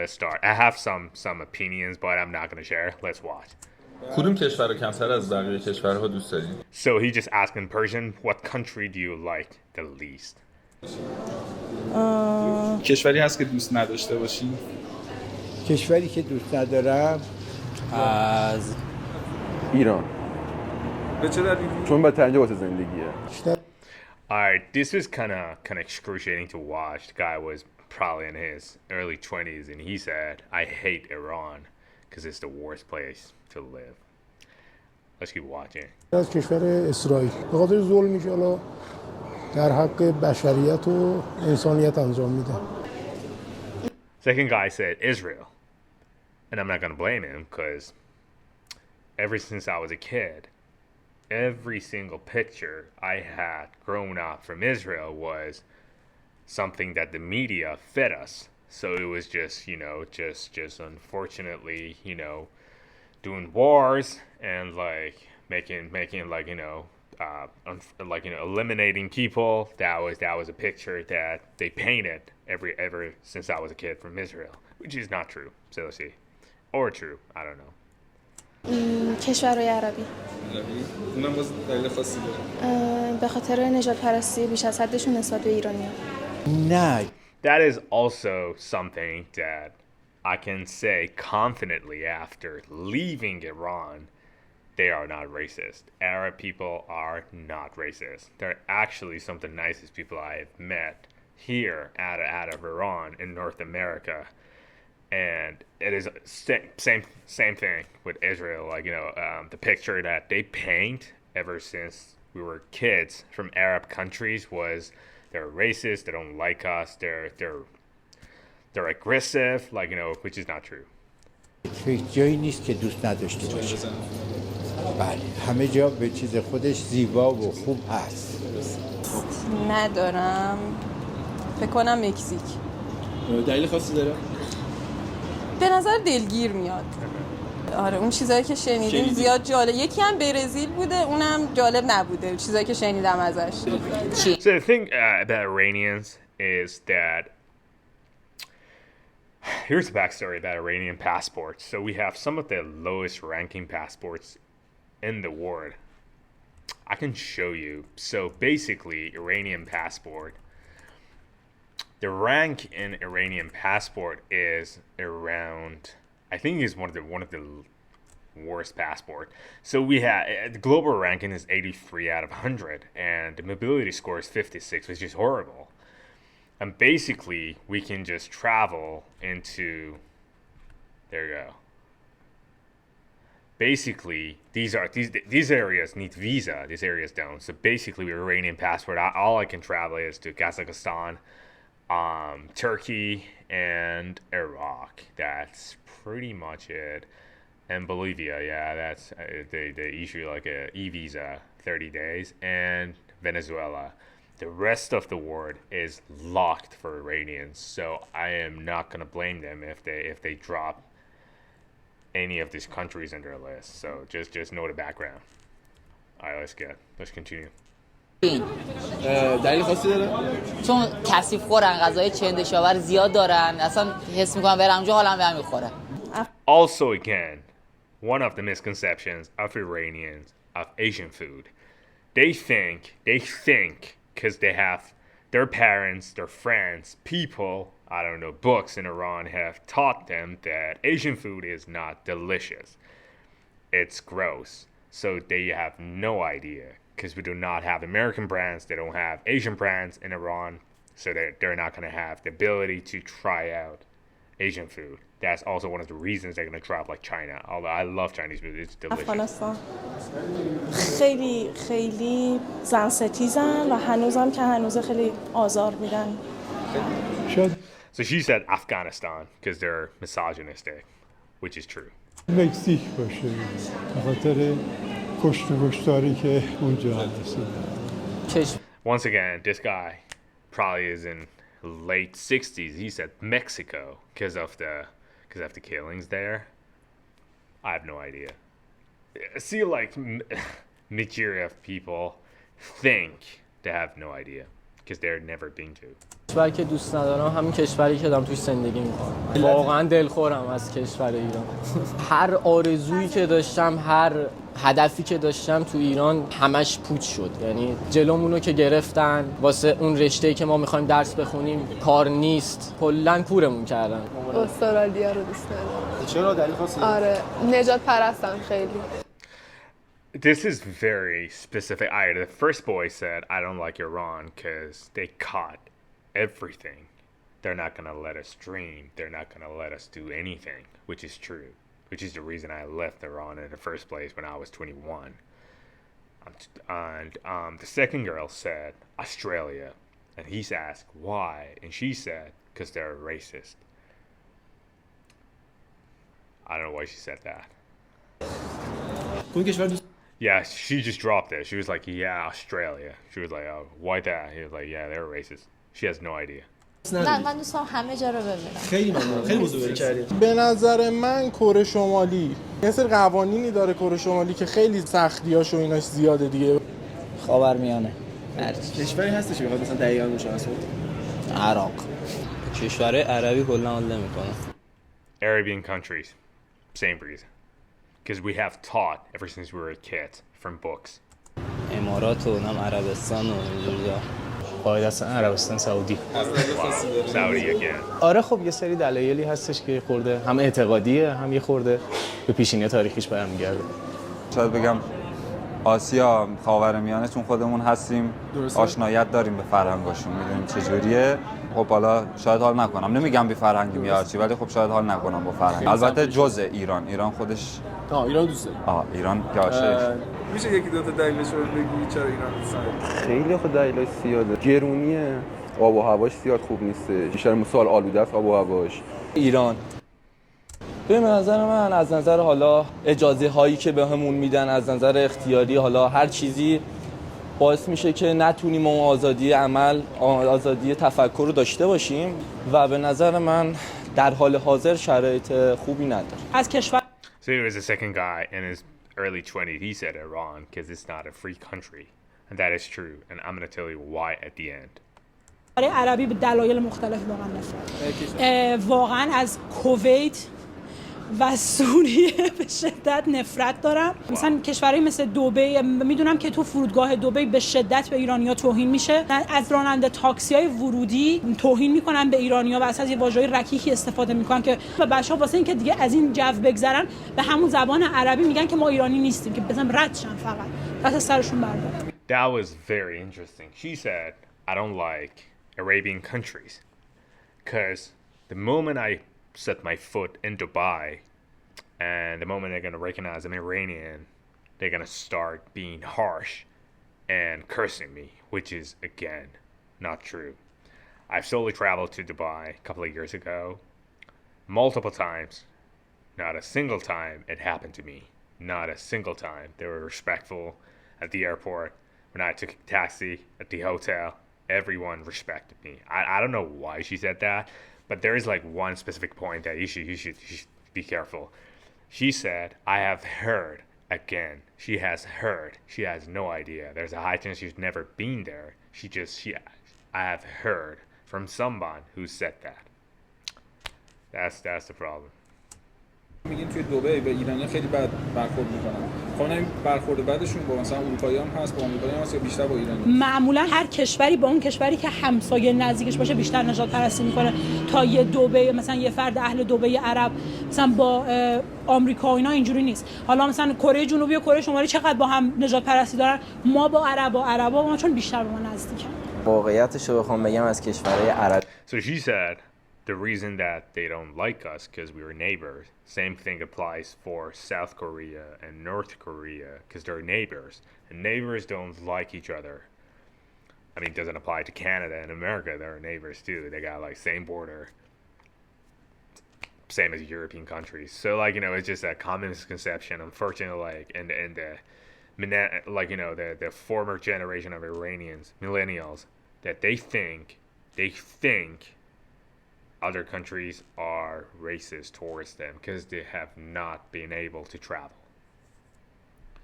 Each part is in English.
Let's start. I have some opinions, but I'm not gonna share. Let's watch. کدوم کشور رو کمتر از بقیه کشورها دوست دارین؟ So he just asked in Persian, what country do you like the least? کشوری هست که دوست نداشته باشین؟ کشوری که دوست ندارم از ایران. به چه دلیلی؟ چون بدتر اینجا واسه زندگیه. Alright, this was kind of excruciating to watch. The guy was probably in his early 20s, and he said, I hate Iran because it's the worst place to live. Let's keep watching. از کشور اسرائیل به خاطر ظلمی که حالا در حق بشریت و انسانیت انجام میده. Second guy said Israel. And I'm not going to blame him because ever since I was a kid, every single picture I had growing up from Israel was something that the media fed us. So it was just, just unfortunately, doing wars and like making like, eliminating people. That was a picture that they painted ever since I was a kid from Israel, which is not true. So let's see. Or true, I don't know. کشورهای عربی اونم باز دلیل خاصی داره؟ به خاطر نژاد پرستی بیش از حدشون نسبت به ایرانی‌ها. نه. That is also something that I can say confidently after leaving Iran. They are not racist. Arab people are not racist. They're actually some of the nicest people I have met here out of Iran in North America. And it is same thing with Israel. Like, the picture that they paint ever since we were kids from Arab countries was they're racist, they don't like us, they're aggressive, like, which is not true. هیچ جایی نیست که دوست نداشته باشه. بله، همه جا به چیز خودش زیبا و خوب هست. ندارم. فکر کنم مکزیک. دلیل خاصی داره؟ به نظر دلگیر میاد. آره اون چیزایی که شنیدیم زیاد جالب. یکی هم برزیل بوده، اونم جالب نبوده. چیزایی که شنیدم ازش. So the thing about Iranians is that here's the backstory about Iranian passports. So we have some of the lowest ranking passports in the world. I can show you. So basically, Iranian passport, the rank in Iranian passport is around, I think is one of the worst passport. So we have the global ranking is 83 out of 100, and the mobility score is 56, which is horrible. And basically, we can just travel into, there you go. Basically, these areas need visa. These areas don't. So basically, with Iranian passport, all I can travel is to Kazakhstan, Turkey, and Iraq. That's pretty much it. And Bolivia, yeah, that's they issue like a e-visa, 30 days, and Venezuela. The rest of the world is locked for Iranians, so I am not gonna blame them if they drop any of these countries in their list. So just know the background. All right, let's continue. دلیل خاصی داره؟ چون کثیف خورن، غذای چندشاور زیاد دارن، اصلا حس میکنم برم اونجا حالم به هم میخوره. Also again, one of the misconceptions of Iranians of Asian food. They think because they have their parents, their friends, people, I don't know, books in Iran have taught them that Asian food is not delicious. It's gross. So they have no idea because we do not have American brands. They don't have Asian brands in Iran. So they're not going to have the ability to try out Asian food. That's also one of the reasons they're going to drop like China. Although I love Chinese food. It's delicious. افغانستان خیلی خیلی زن ستیزن و هنوزم که هنوز خیلی آزار میدن. So she said Afghanistan because they're misogynistic, which is true. مکزیک باشه به خاطر کشت و کشتاری که اونجا هست. Once again, this guy probably is in late 60s. He said Mexico because of the killings there. I have no idea. I see like majority of people think they have no idea because they're never been to. کشوری که دوست ندارم همین کشوری که دارم توش زندگی میکنم. واقعا دلخورم از کشور ایران. هر آرزویی که داشتم، هر هدفی که داشتم تو ایران همش پوچ شد. یعنی جلومونو که گرفتن واسه اون رشته‌ای که ما می‌خوایم درس بخونیم کار نیست. کلاً کورمون کردن. استرالیا رو دوست ندارم. چرا دلیل خاصی؟ آره نجات پرستم خیلی. This is very specific. The first boy said, I don't like Iran because they caught everything. They're not going to let us dream. They're not going to let us do anything, which is true, which is the reason I left Iran in the first place when I was 21. And the second girl said, Australia. And he's asked, why? And she said, because they're racist. I don't know why she said that. Yeah, she just dropped it. She was like, yeah, Australia. She was like, oh, why that? He was like, yeah, they're racist. She has no idea. نه من دوست دارم همه جا رو ببینم. خیلی ممنون. خیلی بزرگی کردید. به نظر من کره شمالی یه سری قوانینی داره کره شمالی که خیلی سختیاش و ایناش زیاده دیگه. خاورمیانه. کشوری هستش که بخواد مثلا دقیقاً مشخص کنه؟ عراق. کشورهای عربی کلا حال نمی‌کنه. Arabian countries, same reason. Because we have taught ever since we were kids from books. امارات و نم عربستان و اینجوریا. قاعدتا عربستان سعودی. Saudi again. آره خب یه سری دلایلی هستش که خورده هم اعتقادیه هم یه خورده به پیشینه تاریخیش برمیگرده. شاید بگم آسیا، خاورمیانه، چون خودمون هستیم آشنایت داریم به فرهنگاشون، میدونیم چجوریه. خب حالا شاید حال نکنم، نمیگم بی فرهنگی میاد چی، ولی خب شاید حال نکنم با فرهنگ. البته جزء ایران خودش ایران دوست داره. ایران که عاشقش. میشه یکی دو تا دلیلش رو بگی چرا ایران دوست داره؟ خیلی خود دلیلش زیاده. گرونیه، آب و هواش زیاد خوب نیسته، بیشتر مسال آلوده است آب و هواش. ایران به نظر من از نظر حالا اجازه هایی که بهمون میدن، از نظر اختیاری، حالا هر چیزی باعث میشه که نتونیم اون آزادی عمل، آزادی تفکر رو داشته باشیم و به نظر من در حال حاضر شرایط خوبی نداره. از کشور So there was a second guy in his early 20s. He said Iran because it's not a free country. And that is true. And I'm going to tell you why at the end. عربی به دلایل مختلف واقعا نفرت. واقعا از کویت و سوریه به شدت نفرت دارم. مثلا کشورهایی مثل دبی، میدونم که تو فرودگاه دبی به شدت به ایرانی‌ها توهین میشه. از راننده تاکسی‌های ورودی توهین میکنن به ایرانی‌ها و اصلا یه واژه‌های رکیکی استفاده میکنن که بچه‌ها واسه اینکه دیگه از این جو بگذرن به همون زبان عربی میگن که ما ایرانی نیستیم، که مثلا رد شن فقط دست سرشون بردارن. That was very interesting. She said, I don't like Arabian countries because the moment I set my foot in Dubai and the moment they're going to recognize I'm Iranian, they're going to start being harsh and cursing me, which is, again, not true. I've solely traveled to Dubai a couple of years ago, multiple times. Not a single time it happened to me. Not a single time. They were respectful at the airport. When I took a taxi at the hotel, everyone respected me. I don't know why she said that, but there is like one specific point that you should be careful. She said, I have heard, again, she has heard. She has no idea. There's a high chance she's never been there. I have heard from someone who said that. That's the problem. میگین توی دبی به ایرانی خیلی بد برخورد میکنن. خب این برخورد بعدشون با مثلا اروپایی‌ها هم هست، با آمریکایی‌ها هم هست یا بیشتر با ایرانی؟ معمولا هر کشوری با اون کشوری که همسایه نزدیکش باشه بیشتر نجات پرستی میکنه تا یه دبی، مثلا یه فرد اهل دبی عرب مثلا با آمریکا و اینا اینجوری نیست. حالا مثلا کره جنوبی و کره شمالی چقدر با هم نجات پرستی دارن، ما با عربا ما چون بیشتر با ما نزدیکن. واقعیتش رو بخوام بگم از کشورهای عرب. So she said the reason that they don't like us because we were neighbors. Same thing applies for South Korea and North Korea because they're neighbors. And neighbors don't like each other. I mean, it doesn't apply to Canada and America. They're neighbors too. They got like same border. Same as European countries. So like, you know, it's just a common misconception. Unfortunately, like in the like, you know, the former generation of Iranians, millennials, that they think other countries are racist towards them because they have not been able to travel.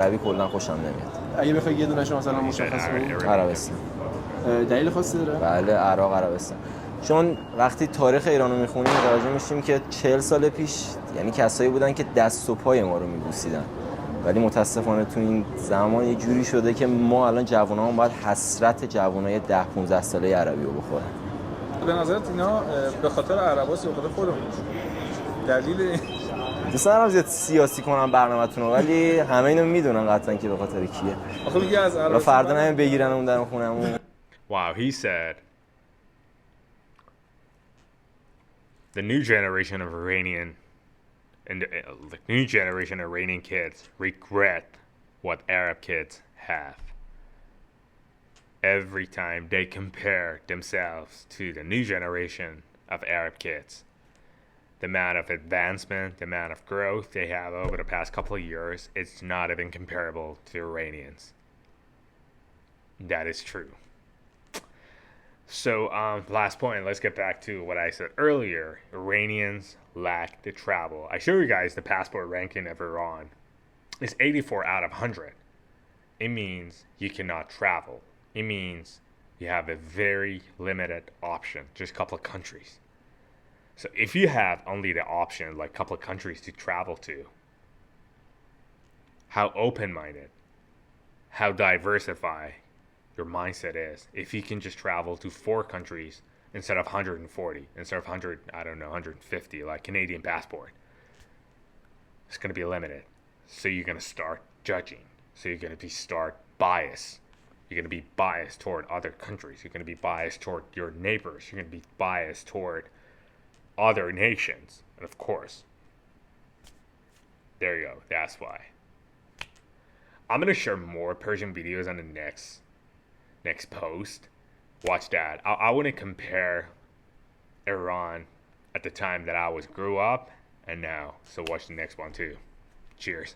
عربی کلا خوشم نمیاد. اگه بخوای یه دونه‌شو مثلا مشخص کنی؟ عربستان. دلیل خاصی داره؟ بله، عربستان. چون وقتی تاریخ ایران رو میخونیم متوجه میشیم که 40 سال پیش یعنی کسایی بودن که دست و پای ما رو میبوسیدن، ولی متاسفانه تو این زمان یه جوری شده که ما الان جوانامون باید حسرت جوانای 10-15 ساله عربی رو بخورن. به نظرت اینا به خاطر عرباست یا به خاطر خودمون؟ دلیل دوست دارم زیاد سیاسی کنم برنامه‌تون رو، ولی همه اینو میدونن قطعا که به خاطر کیه. آخه میگه از عربستان فردا نمیم بگیرن اون در خونمون. Wow, he said the new generation of Iranian and the new generation of Iranian kids regret what Arab kids have. Every time they compare themselves to the new generation of Arab kids, the amount of advancement, the amount of growth they have over the past couple of years, it's not even comparable to Iranians. That is true. So, last point, let's get back to what I said earlier. Iranians lack the travel. I show you guys the passport ranking of Iran. It's 84 out of 100. It means you cannot travel. It means you have a very limited option, just a couple of countries. So if you have only the option, like a couple of countries to travel to, how open-minded, how diversified your mindset is if you can just travel to 4 countries instead of 140, instead of 100, I don't know, 150, like Canadian passport. It's going to be limited. So you're going to start judging. So you're going to start bias. You're going to be biased toward other countries. You're going to be biased toward your neighbors. You're going to be biased toward other nations. And of course, there you go. That's why. I'm going to share more Persian videos on the next post. Watch that. I want to compare Iran at the time that I grew up and now. So watch the next one too. Cheers.